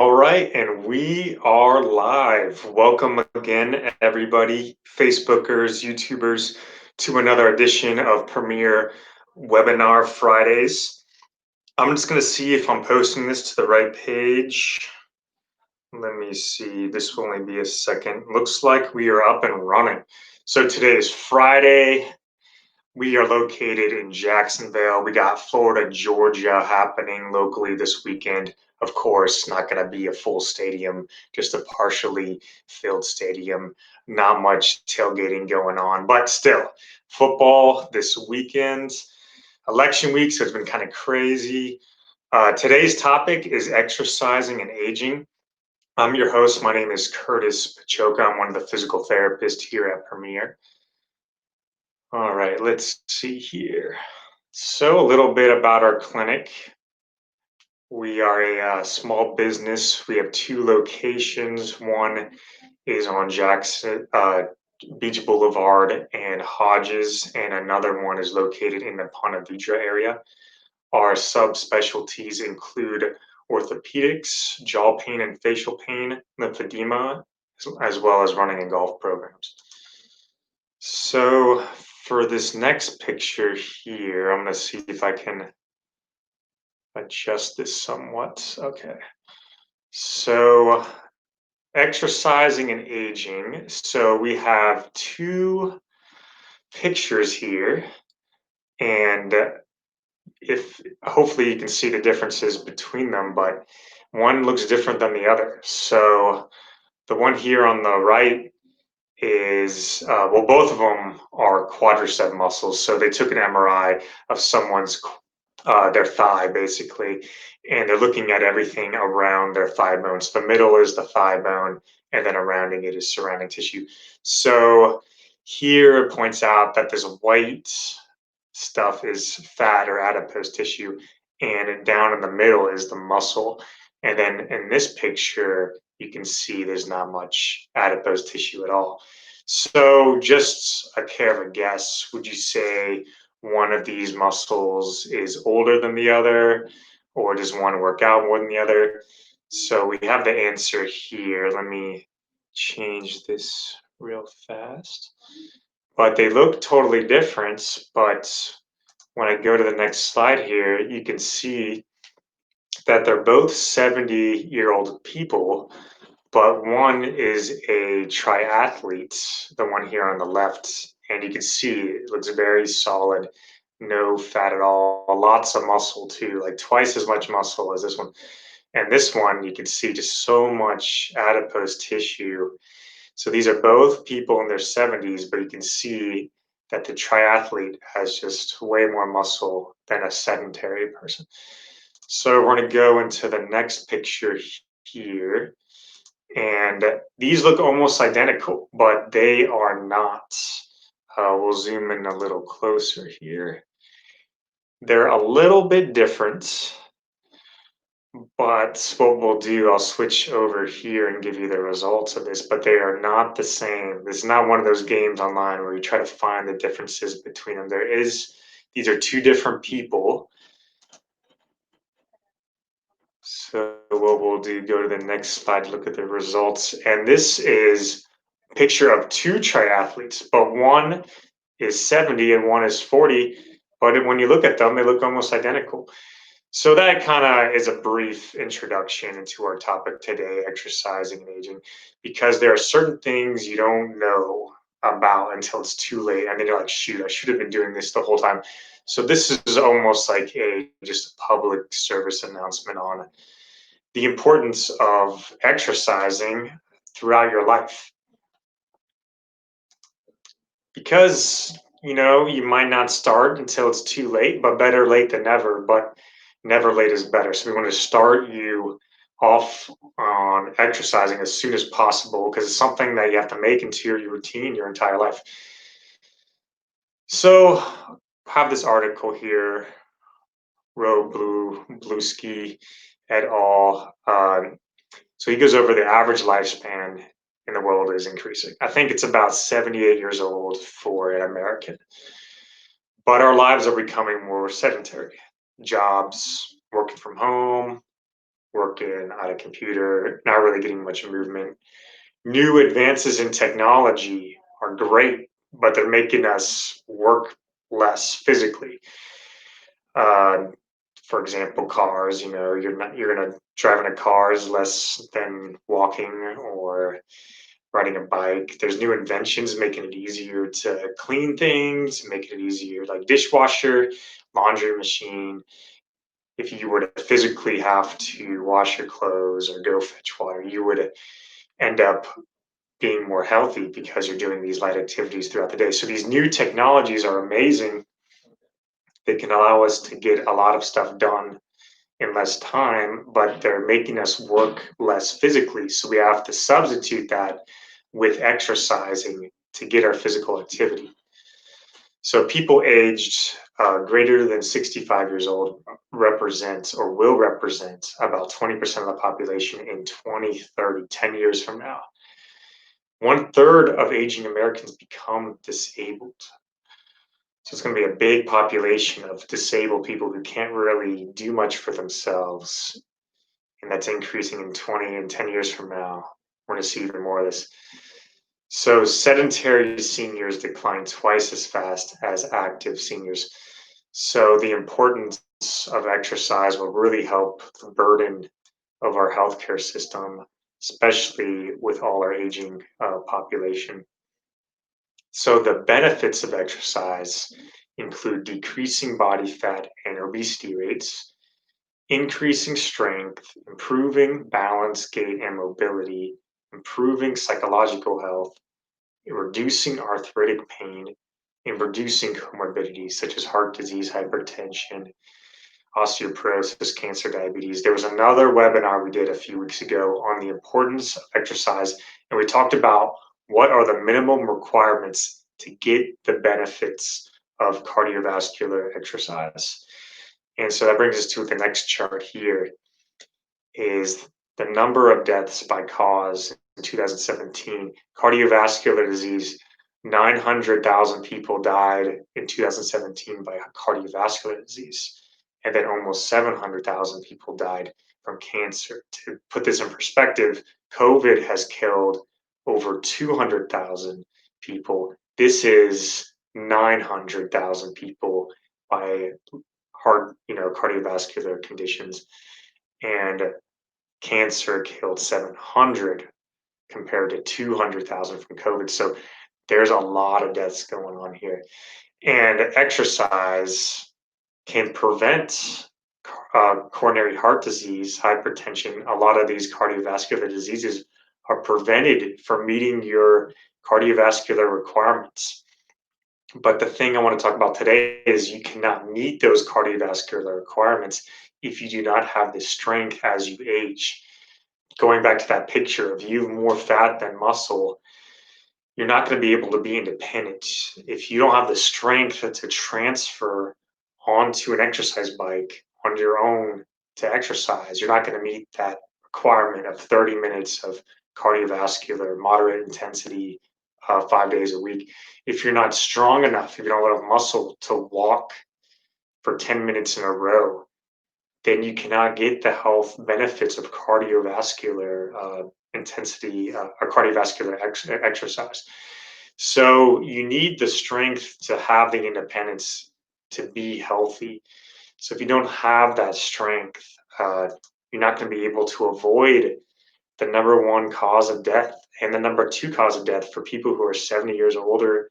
All right, and we are live. Welcome again, everybody, Facebookers, YouTubers, to another edition of Premiere Webinar Fridays. I'm just going to see if I'm posting this to the right page. Let me see. This will only be a second. Looks like we are up and running. So today is Friday. We are located in Jacksonville. We got Florida, Georgia happening locally this weekend. Of course, not going to be a full stadium, just a partially filled stadium. Not much tailgating going on, but still, football this weekend. Election week, so it's been kind of crazy. Today's topic is exercising and aging. I'm your host. My name is Curtis Pachoka. I'm one of the physical therapists here at Premier. All right, let's see here. So a little bit about our clinic. We are a small business. We have two locations. One is on Jackson Beach Boulevard and Hodges, and another one is located in the Ponte Vedra area. Our subspecialties include orthopedics, jaw pain and facial pain, lymphedema, as well as running and golf programs. So for this next picture here, I'm going to see if I can adjust this somewhat. Okay. So exercising and aging. So we have two pictures here, and if hopefully you can see the differences between them, but one looks different than the other. So the one here on the right is well, both of them are quadricep muscles. So they took an MRI of someone's their thigh basically, and they're looking at everything around their thigh bone. So the middle is the thigh bone, and then surrounding it is surrounding tissue. So here it points out that this white stuff is fat or adipose tissue, and down in the middle is the muscle. And then in this picture, you can see there's not much adipose tissue at all. So just a care of a guess, would you say one of these muscles is older than the other, or does one work out more than the other? So we have the answer here. Let me change this real fast. But they look totally different. But when I go to the next slide here, you can see that they're both 70-year-old people, but one is a triathlete, the one here on the left, and you can see it looks very solid, no fat at all, lots of muscle too, like twice as much muscle as this one. And this one, you can see just so much adipose tissue. So these are both people in their 70s, but you can see that the triathlete has just way more muscle than a sedentary person. So we're going to go into the next picture here. And these look almost identical, but they are not. We'll zoom in a little closer here. They're a little bit different, but what we'll do, I'll switch over here and give you the results of this, but they are not the same. This is not one of those games online where you try to find the differences between them. These are two different people. So what we'll do, go to the next slide, look at the results. And this is a picture of two triathletes, but one is 70 and one is 40. But when you look at them, they look almost identical. So that kind of is a brief introduction into our topic today, exercising and aging, because there are certain things you don't know about until it's too late. And then you're like, shoot, I should have been doing this the whole time. So this is almost like just a public service announcement on the importance of exercising throughout your life. Because, you might not start until it's too late, but better late than never. But never late is better. So we want to start you off on exercising as soon as possible because it's something that you have to make into your routine your entire life. So I have this article here, Bluesky et al. So he goes over the average lifespan in the world is increasing. I think it's about 78 years old for an American. But our lives are becoming more sedentary. Jobs, working from home, working at a computer, not really getting much movement. New advances in technology are great, but they're making us work less physically. Uh, for example, cars, you're gonna driving a car is less than walking or riding a bike. There's new inventions making it easier to clean things, making it easier, like dishwasher, laundry machine. If you were to physically have to wash your clothes or go fetch water, you would end up being more healthy because you're doing these light activities throughout the day. So these new technologies are amazing. They can allow us to get a lot of stuff done in less time, but they're making us work less physically. So we have to substitute that with exercising to get our physical activity. So people aged greater than 65 years old represents or will represent about 20% of the population in 2030, 10 years from now. One third of aging Americans become disabled. So it's going to be a big population of disabled people who can't really do much for themselves. And that's increasing in 20 and 10 years from now. We're going to see even more of this. So sedentary seniors decline twice as fast as active seniors. So the importance of exercise will really help the burden of our healthcare system, especially with all our aging population. So the benefits of exercise include decreasing body fat and obesity rates, increasing strength, improving balance, gait, and mobility, improving psychological health, reducing arthritic pain, and reducing comorbidities such as heart disease, hypertension, osteoporosis, cancer, diabetes. There was another webinar we did a few weeks ago on the importance of exercise, and we talked about what are the minimum requirements to get the benefits of cardiovascular exercise. And so that brings us to the next chart here is the number of deaths by cause in 2017. Cardiovascular disease, 900,000 people died in 2017 by cardiovascular disease. And then almost 700,000 people died from cancer. To put this in perspective, COVID has killed over 200,000 people. This is 900,000 people by cardiovascular conditions. And cancer killed 700 compared to 200,000 from COVID. So there's a lot of deaths going on here. And exercise can prevent coronary heart disease, hypertension. A lot of these cardiovascular diseases are prevented from meeting your cardiovascular requirements. But the thing I want to talk about today is you cannot meet those cardiovascular requirements if you do not have the strength as you age. Going back to that picture of you more fat than muscle, you're not going to be able to be independent. If you don't have the strength to transfer onto an exercise bike on your own to exercise, you're not going to meet that requirement of 30 minutes of cardiovascular, moderate intensity, 5 days a week. If you're not strong enough, if you don't have muscle to walk for 10 minutes in a row, then you cannot get the health benefits of cardiovascular intensity or cardiovascular exercise. So you need the strength to have the independence to be healthy. So if you don't have that strength, you're not going to be able to avoid the number one cause of death and the number two cause of death for people who are 70 years older,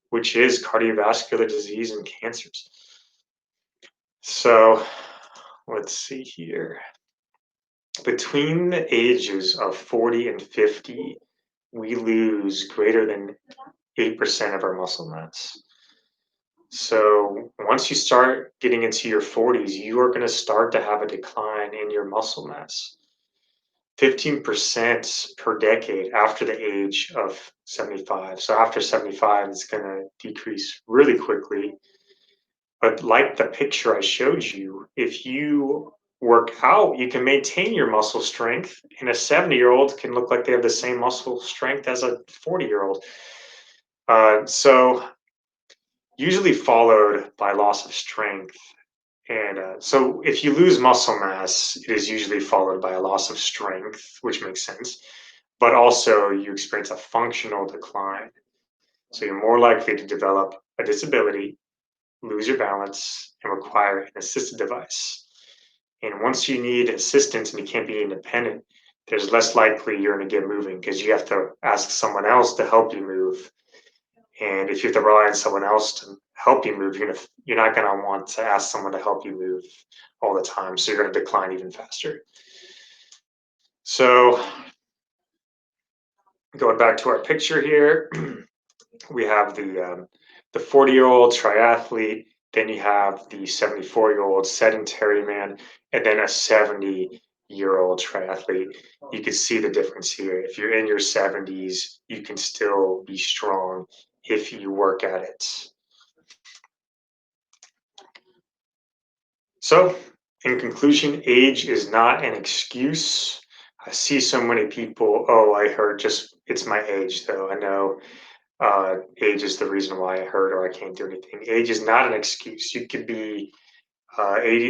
which is cardiovascular disease and cancers. So let's see here. Between the ages of 40 and 50, we lose greater than 8% of our muscle mass. So once you start getting into your 40s, you are going to start to have a decline in your muscle mass. 15% per decade after the age of 75. So after 75, it's going to decrease really quickly. But like the picture I showed you, if you work out, you can maintain your muscle strength, and a 70-year-old can look like they have the same muscle strength as a 40-year-old. So usually followed by loss of strength And so if you lose muscle mass, it is usually followed by a loss of strength, which makes sense. But also you experience a functional decline. So you're more likely to develop a disability, lose your balance, and require an assisted device. And once you need assistance and you can't be independent, there's less likely you're going to get moving because you have to ask someone else to help you move. And if you have to rely on someone else to help you move, you're not going to want to ask someone to help you move all the time. So you're going to decline even faster. So going back to our picture here, we have the 40-year-old triathlete, then you have the 74-year-old sedentary man, and then a 70-year-old triathlete. You can see the difference here. If you're in your 70s, you can still be strong if you work at it. So, in conclusion, age is not an excuse. I see so many people, oh, I heard just, it's my age, though. I know age is the reason why I hurt or I can't do anything. Age is not an excuse. You could be a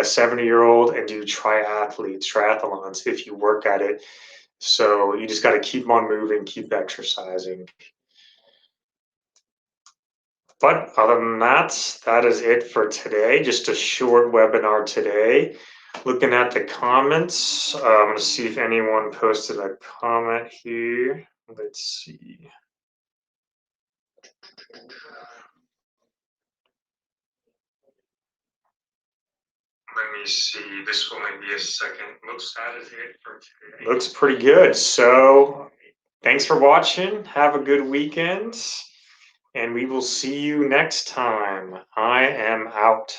70-year-old and do triathlons if you work at it. So you just got to keep on moving, keep exercising. But other than that, that is it for today. Just a short webinar today. Looking at the comments, I'm going to see if anyone posted a comment here. Let's see. Let me see. This will maybe be a second. Looks that is it for today. Looks pretty good. So thanks for watching. Have a good weekend. And we will see you next time. I am out.